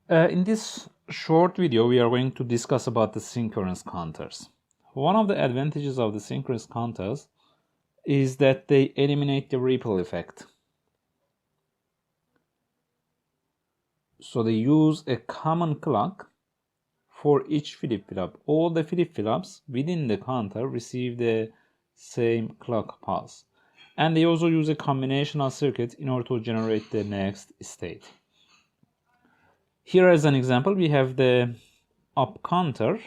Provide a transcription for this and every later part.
In this short video, we are going to discuss about the synchronous counters. One of the advantages of the synchronous counters is that they eliminate the ripple effect. So they use a common clock for each flip-flop. All the flip-flops within the counter receive the same clock pulse. And they also use a combinational circuit in order to generate the next state. Here as an example, we have the up counter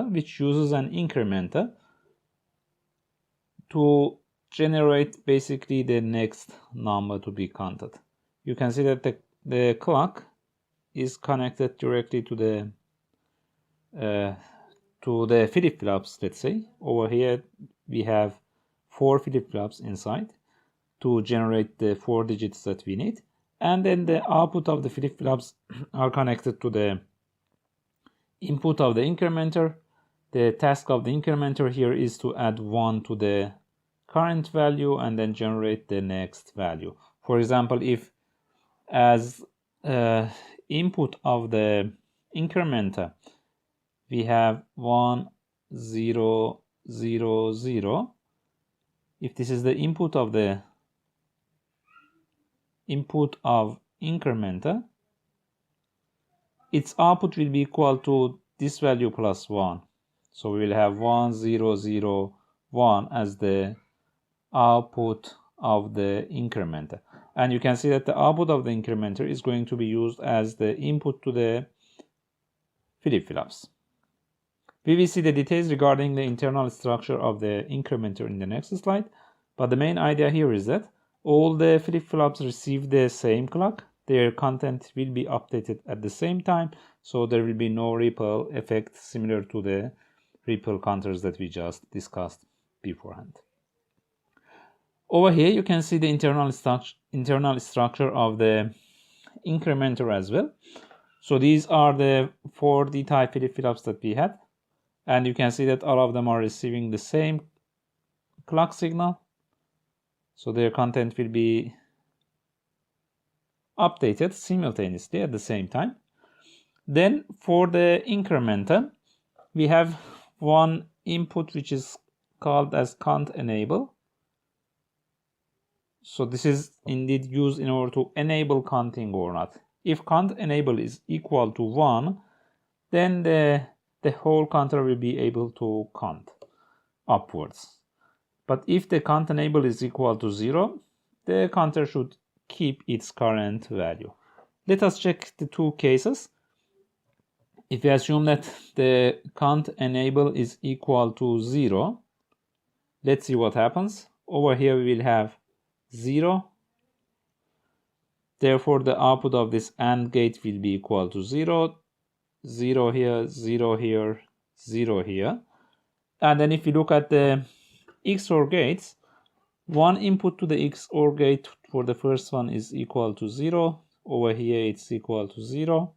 which uses an incrementer to generate basically the next number to be counted. You can see that the clock is connected directly to the flip-flops. Let's say over here we have 4 flip-flops inside to generate the 4 digits that we need, and then the output of the flip-flops are connected to the input of the incrementer. The task of the incrementer here is to add 1 to the current value and then generate the next value. For example, if as input of the incrementer we have 1 0 0 0, if this is the input of incrementer, its output will be equal to this value plus 1. So we will have 1 0 0 1 as the output of the incrementer. And you can see that the output of the incrementer is going to be used as the input to the flip-flops. We will see the details regarding the internal structure of the incrementer in the next slide, but the main idea here is that all the flip-flops receive the same clock. Their content will be updated at the same time, so there will be no ripple effect similar to the ripple counters that we just discussed beforehand. Over here you can see the internal structure of the incrementer as well. So these are the 4D type flip-flops that we had, and you can see that all of them are receiving the same clock signal, so their content will be updated simultaneously at the same time. Then for the incrementer we have one input which is called as count enable. So this is indeed used in order to enable counting or not. If count enable is equal to 1, then the whole counter will be able to count upwards. But if the count enable is equal to 0, the counter should keep its current value. Let us check the two cases. If we assume that the count enable is equal to 0, let's see what happens. Over here we will have 0. Therefore the output of this AND gate will be equal to 0, 0 here, 0 here, 0 here. And then if you look at the XOR gates, one input to the XOR gate for the first one is equal to 0. Over here it's equal to 0.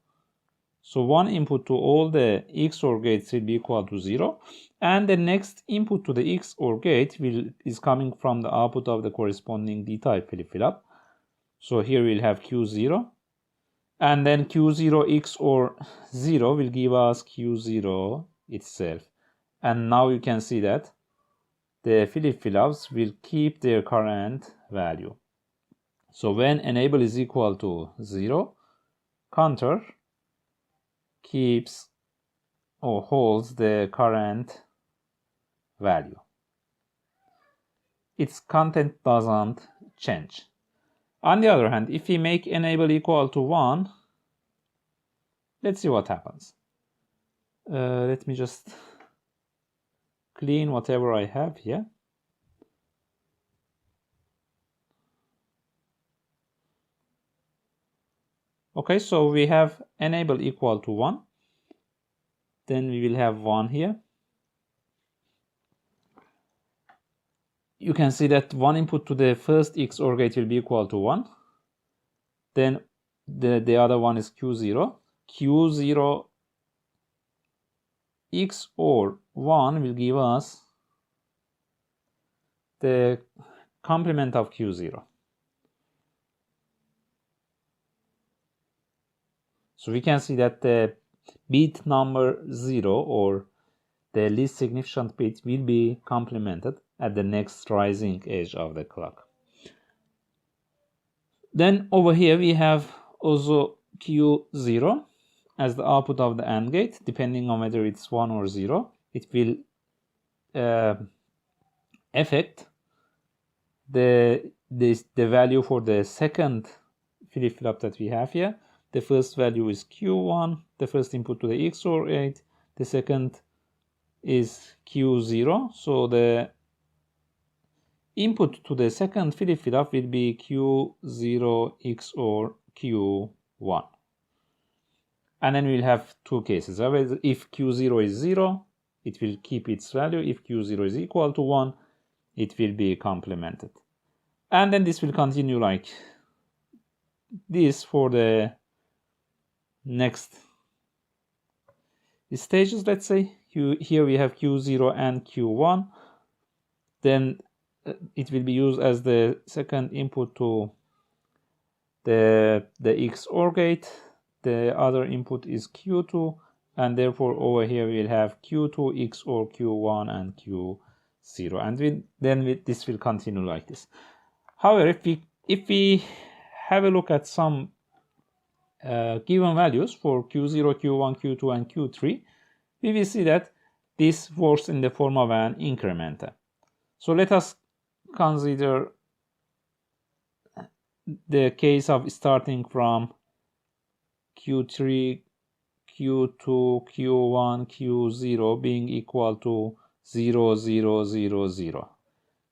So one input to all the XOR gates will be equal to 0. And the next input to the XOR gate is coming from the output of the corresponding D-type flip-flop. So here we'll have Q0. And then Q0 XOR 0 will give us Q0 itself. And now you can see that the flip-flops will keep their current value. So when enable is equal to 0, counter keeps or holds the current value. Its content doesn't change. On the other hand, if we make enable equal to 1, let's see what happens. Let me just clean whatever I have here. Okay, so we have enable equal to 1. Then we will have 1 here. You can see that one input to the first XOR gate will be equal to 1. Then the other one is Q0. Q0 XOR 1 will give us the complement of Q0. So we can see that the bit number 0, or the least significant bit, will be complemented at the next rising edge of the clock. Then over here we have also Q0 as the output of the AND gate. Depending on whether it's 1 or 0, it will affect the value for the second flip-flop that we have here. The first value is Q1, the first input to the XOR gate. The second is Q0. So the input to the second flip-flop will be Q0 XOR Q1. And then we'll have two cases. If Q0 is 0, it will keep its value. If Q0 is equal to 1, it will be complemented. And then this will continue like this for the next stages. Let's say here we have Q0 and Q1. Then it will be used as the second input to the XOR gate. The other input is Q2, and therefore over here we'll have Q2 XOR Q1 and Q0, and this will continue like this. However, if we have a look at some given values for Q0, Q1, Q2, and Q3, we will see that this works in the form of an incrementer. So let us consider the case of starting from Q3, Q2, Q1, Q0 being equal to 0, 0, 0, 0.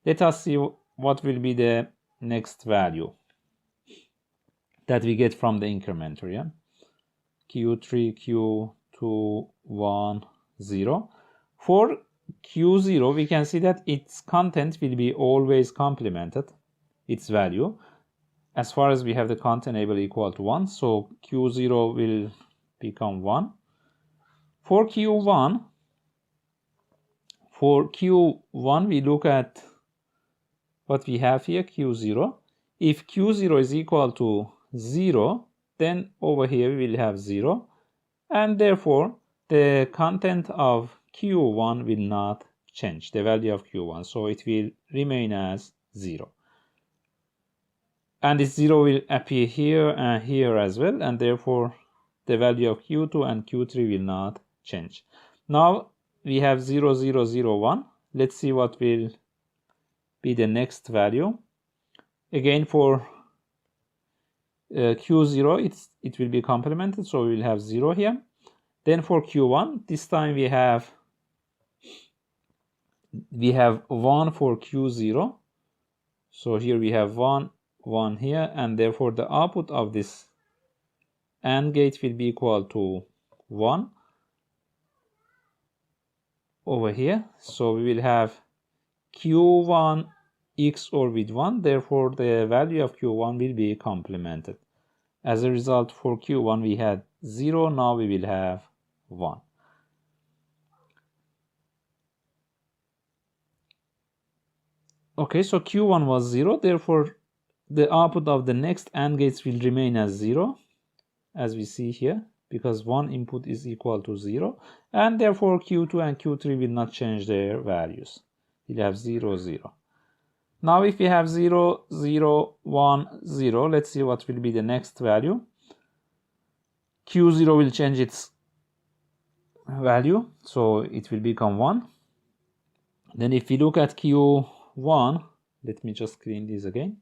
Let us see what will be the next value that we get from the incrementer. Yeah? Q3, Q2, 1, 0. For Q0, we can see that its content will be always complemented, its value, as far as we have the content able equal to 1. So Q0 will become 1. For Q1, we look at what we have here, Q0. If Q0 is equal to 0, then over here we will have 0, and therefore the content of Q1 will not change, the value of Q1, so it will remain as 0. And this 0 will appear here and here as well, and therefore the value of Q2 and Q3 will not change. Now we have 0, 0, 0, 1. Let's see what will be the next value. Again, for Q0, it will be complemented, so we will have 0 here. Then for Q1, this time we have 1 for Q0. So here we have 1, 1 here, and therefore the output of this AND gate will be equal to 1 over here. So we will have Q1 XOR with 1, therefore the value of Q1 will be complemented. As a result, for Q1 we had 0, now we will have 1. Okay, so Q1 was 0, therefore the output of the next AND gates will remain as 0, as we see here, because one input is equal to 0, and therefore Q2 and Q3 will not change their values. We'll have 0, 0. Now if we have 0, 0, 1, 0, let's see what will be the next value. Q0 will change its value, so it will become 1. Then if we look at Q1, let me just clean this again.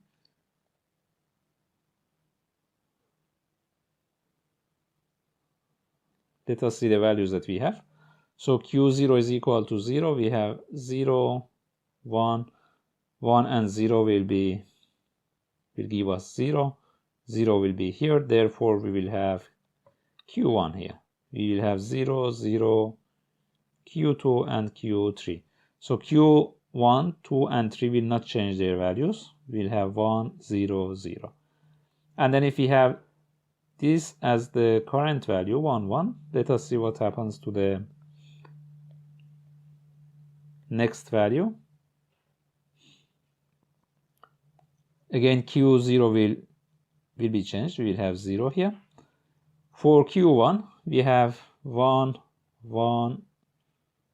Let us see the values that we have. So Q0 is equal to 0. We have 0, 1, 1 and 0 will give us 0. 0 will be here. Therefore, we will have Q1 here. We will have 0, 0, Q2 and Q3. So Q1, 2 and 3 will not change their values. We'll have 1, 0, 0. And then if we have this as the current value, 1, 1, let us see what happens to the next value. Again, Q0 will be changed. We will have 0 here. For Q1 we have 1 1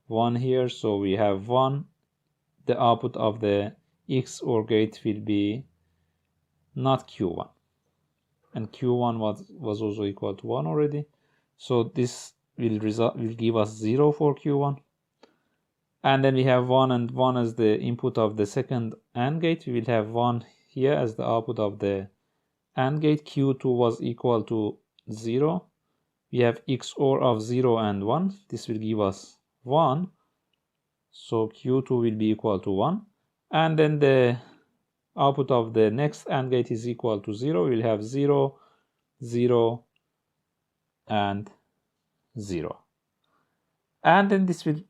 1 here, so we have 1. The output of the XOR gate will be not Q1, and Q1 was also equal to 1 already, so this will give us 0 for Q1. And then we have 1 and 1 as the input of the second AND gate. We will have 1 here as the output of the AND gate. Q2 was equal to 0. We have XOR of 0 and 1. This will give us 1. So Q2 will be equal to 1. And then the output of the next AND gate is equal to 0. We'll have 0, 0, and 0. And then this will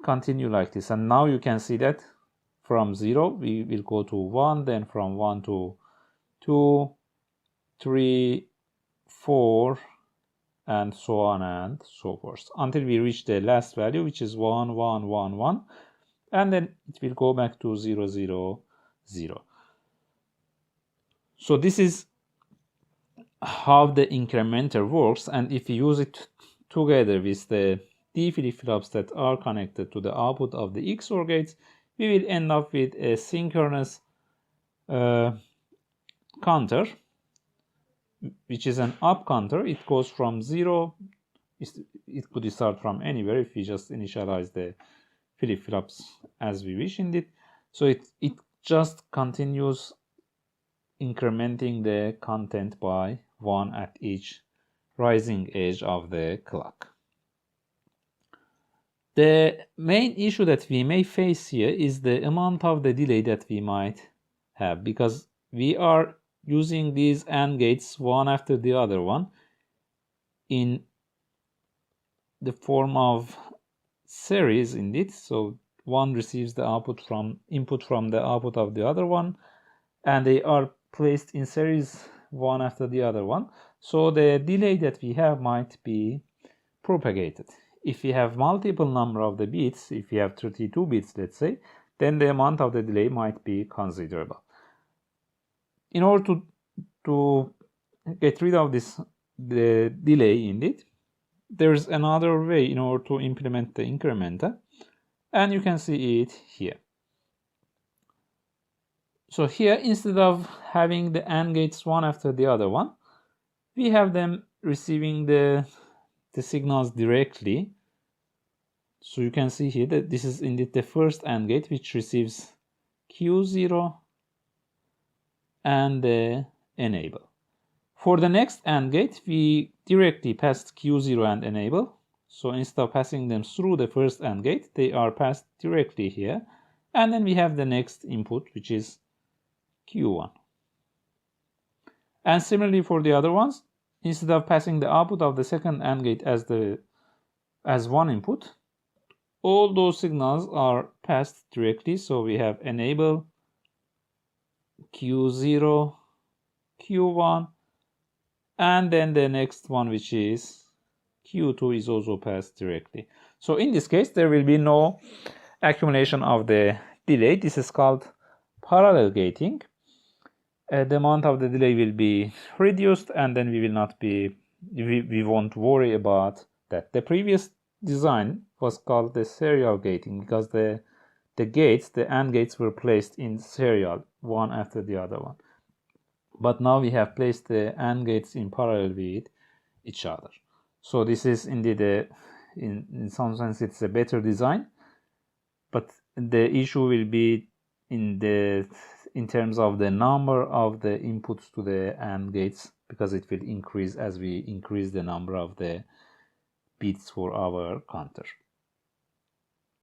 continue like this. And now you can see that from 0 we will go to 1, then from 1 to 2, 3, 4, and so on and so forth, until we reach the last value, which is 1, 1, 1, 1, and then it will go back to 0, 0, 0. So this is how the incrementer works, and if you use it together with the D flip-flops that are connected to the output of the XOR gates, we will end up with a synchronous counter, which is an up counter. It goes from 0. It could start from anywhere if we just initialize the flip-flops as we wish indeed. So it just continues incrementing the content by 1 at each rising edge of the clock. The main issue that we may face here is the amount of the delay that we might have, because we are using these AND gates one after the other one in the form of series indeed. So one receives the input from the output of the other one, and they are placed in series one after the other one. So the delay that we have might be propagated. If we have multiple number of the bits, if we have 32 bits, let's say, then the amount of the delay might be considerable. In order to get rid of the delay indeed, there's another way in order to implement the incrementer, and you can see it here. So here, instead of having the AND gates one after the other one, we have them receiving the signals directly. So you can see here that this is indeed the first AND gate, which receives Q0 and the enable. For the next AND gate, we directly passed Q0 and enable. So instead of passing them through the first AND gate, they are passed directly here. And then we have the next input, which is Q1. And similarly for the other ones, instead of passing the output of the second AND gate as one input, all those signals are passed directly. So we have enable, Q0, Q1, and then the next one, which is Q2, is also passed directly. So in this case, there will be no accumulation of the delay. This is called parallel gating. The amount of the delay will be reduced, and then we won't worry about that. The previous design was called the serial gating, because the AND gates were placed in serial, one after the other one. But now we have placed the AND gates in parallel with each other. So this is indeed in some sense it's a better design, but the issue will be in terms of the number of the inputs to the AND gates, because it will increase as we increase the number of the bits for our counter.